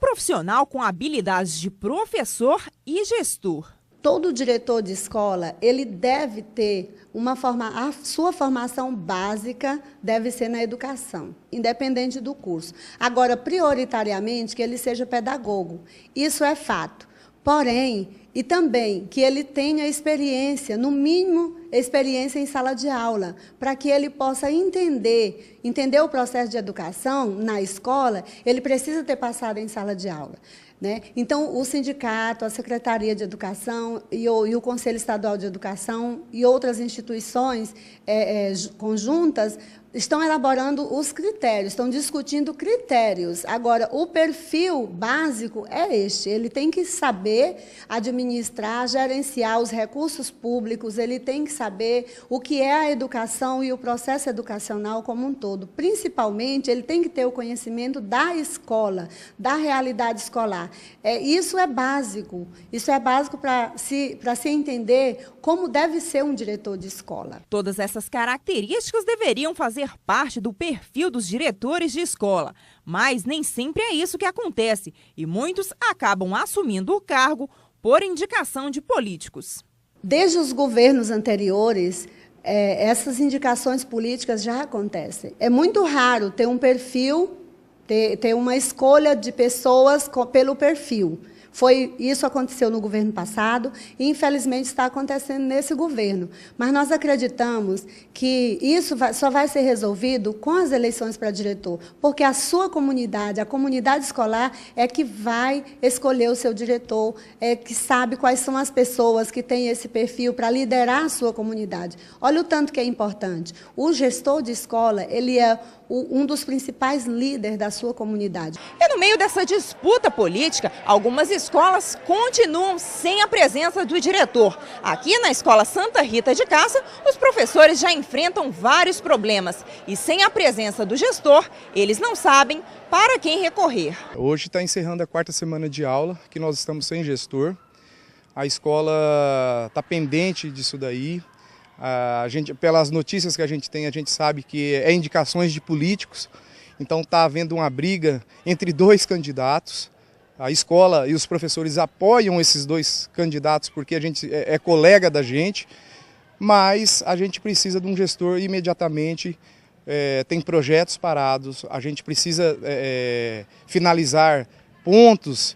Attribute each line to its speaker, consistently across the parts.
Speaker 1: profissional com habilidades de professor e gestor.
Speaker 2: Todo diretor de escola, ele deve ter a sua formação básica deve ser na educação, independente do curso. Agora, prioritariamente, que ele seja pedagogo. Isso é fato. Porém, e também que ele tenha experiência, no mínimo, experiência em sala de aula, para que ele possa entender o processo de educação na escola, ele precisa ter passado em sala de aula. Né? Então, o sindicato, a Secretaria de Educação e o Conselho Estadual de Educação e outras instituições conjuntas estão elaborando os critérios, estão discutindo critérios. Agora, o perfil básico é este, ele tem que saber administrar, gerenciar os recursos públicos, ele tem que saber o que é a educação e o processo educacional como um todo. Principalmente, ele tem que ter o conhecimento da escola, da realidade escolar. Isso é básico para se entender como deve ser um diretor de escola.
Speaker 1: Todas essas características deveriam fazer parte do perfil dos diretores de escola, mas nem sempre é isso que acontece e muitos acabam assumindo o cargo por indicação de políticos.
Speaker 2: Desde os governos anteriores, essas indicações políticas já acontecem. É muito raro ter um perfil, ter uma escolha de pessoas pelo perfil. Isso aconteceu no governo passado e, infelizmente, está acontecendo nesse governo. Mas nós acreditamos que isso só vai ser resolvido com as eleições para diretor, porque a sua comunidade, a comunidade escolar, é que vai escolher o seu diretor, que sabe quais são as pessoas que têm esse perfil para liderar a sua comunidade. Olha o tanto que é importante. O gestor de escola, ele é um dos principais líderes da sua comunidade.
Speaker 1: E no meio dessa disputa política, algumas escolas continuam sem a presença do diretor. Aqui na Escola Santa Rita de Cássia, os professores já enfrentam vários problemas. E sem a presença do gestor, eles não sabem para quem recorrer.
Speaker 3: Hoje está encerrando a 4ª semana de aula, que nós estamos sem gestor. A escola está pendente disso daí. Pelas notícias que a gente tem, a gente sabe que é indicações de políticos, então está havendo uma briga entre 2 candidatos. A escola e os professores apoiam esses 2 candidatos porque a gente é colega da gente, mas a gente precisa de um gestor imediatamente, tem projetos parados, a gente precisa finalizar pontos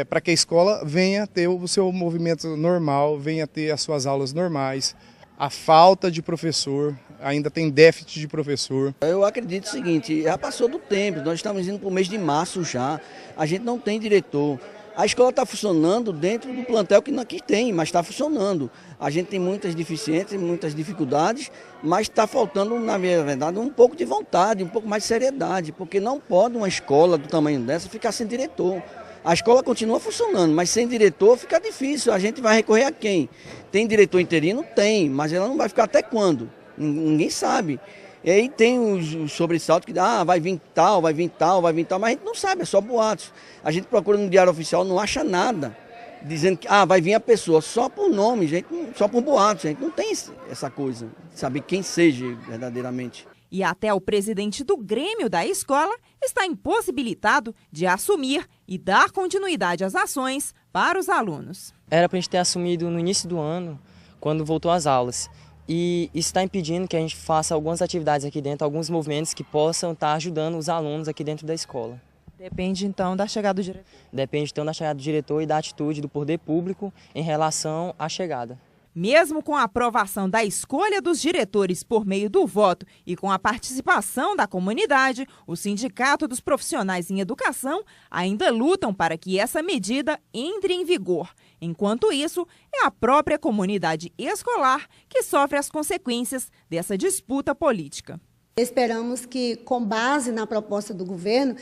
Speaker 3: para que a escola venha ter o seu movimento normal, venha ter as suas aulas normais. A falta de professor, ainda tem déficit de professor.
Speaker 4: Eu acredito o seguinte, já passou do tempo, nós estamos indo para o mês de março já, a gente não tem diretor. A escola está funcionando dentro do plantel que tem, mas está funcionando. A gente tem muitas deficiências, muitas dificuldades, mas está faltando, na verdade, um pouco de vontade, um pouco mais de seriedade, porque não pode uma escola do tamanho dessa ficar sem diretor. A escola continua funcionando, mas sem diretor fica difícil. A gente vai recorrer a quem? Tem diretor interino? Tem, mas ela não vai ficar até quando? Ninguém sabe. E aí tem os sobressaltos que vai vir tal, vai vir tal, vai vir tal, mas a gente não sabe, é só boatos. A gente procura no diário oficial, não acha nada, dizendo que vai vir a pessoa, só por nome, gente, só por boatos. A gente não tem essa coisa, de saber quem seja verdadeiramente.
Speaker 1: E até o presidente do Grêmio da escola está impossibilitado de assumir e dar continuidade às ações para os alunos.
Speaker 5: Era para a gente ter assumido no início do ano, quando voltou às aulas. E isso está impedindo que a gente faça algumas atividades aqui dentro, alguns movimentos que possam estar ajudando os alunos aqui dentro da escola.
Speaker 1: Depende, então, da chegada do diretor?
Speaker 5: Depende, então, da chegada do diretor e da atitude do poder público em relação à chegada.
Speaker 1: Mesmo com a aprovação da escolha dos diretores por meio do voto e com a participação da comunidade, o Sindicato dos Profissionais em Educação ainda lutam para que essa medida entre em vigor. Enquanto isso, é a própria comunidade escolar que sofre as consequências dessa disputa política.
Speaker 2: Esperamos que, com base na proposta do governo,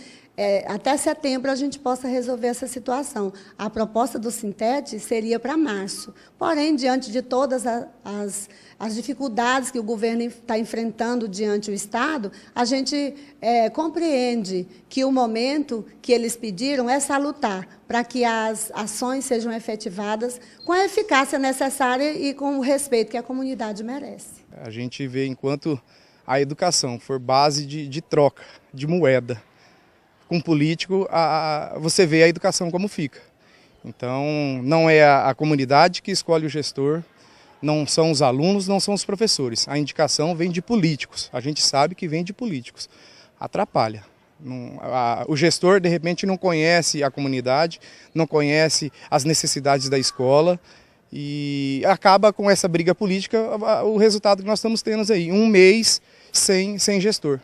Speaker 2: até setembro a gente possa resolver essa situação. A proposta do Sintete seria para março. Porém, diante de todas as dificuldades que o governo está enfrentando diante do Estado, a gente compreende que o momento que eles pediram é salutar, para que as ações sejam efetivadas com a eficácia necessária e com o respeito que a comunidade merece.
Speaker 3: A gente vê enquanto a educação for base de troca, de moeda, com político, você vê a educação como fica. Então, não é a comunidade que escolhe o gestor, não são os alunos, não são os professores. A indicação vem de políticos, a gente sabe que vem de políticos. Atrapalha. O gestor, de repente, não conhece a comunidade, não conhece as necessidades da escola e acaba com essa briga política o resultado que nós estamos tendo aí, um mês sem gestor.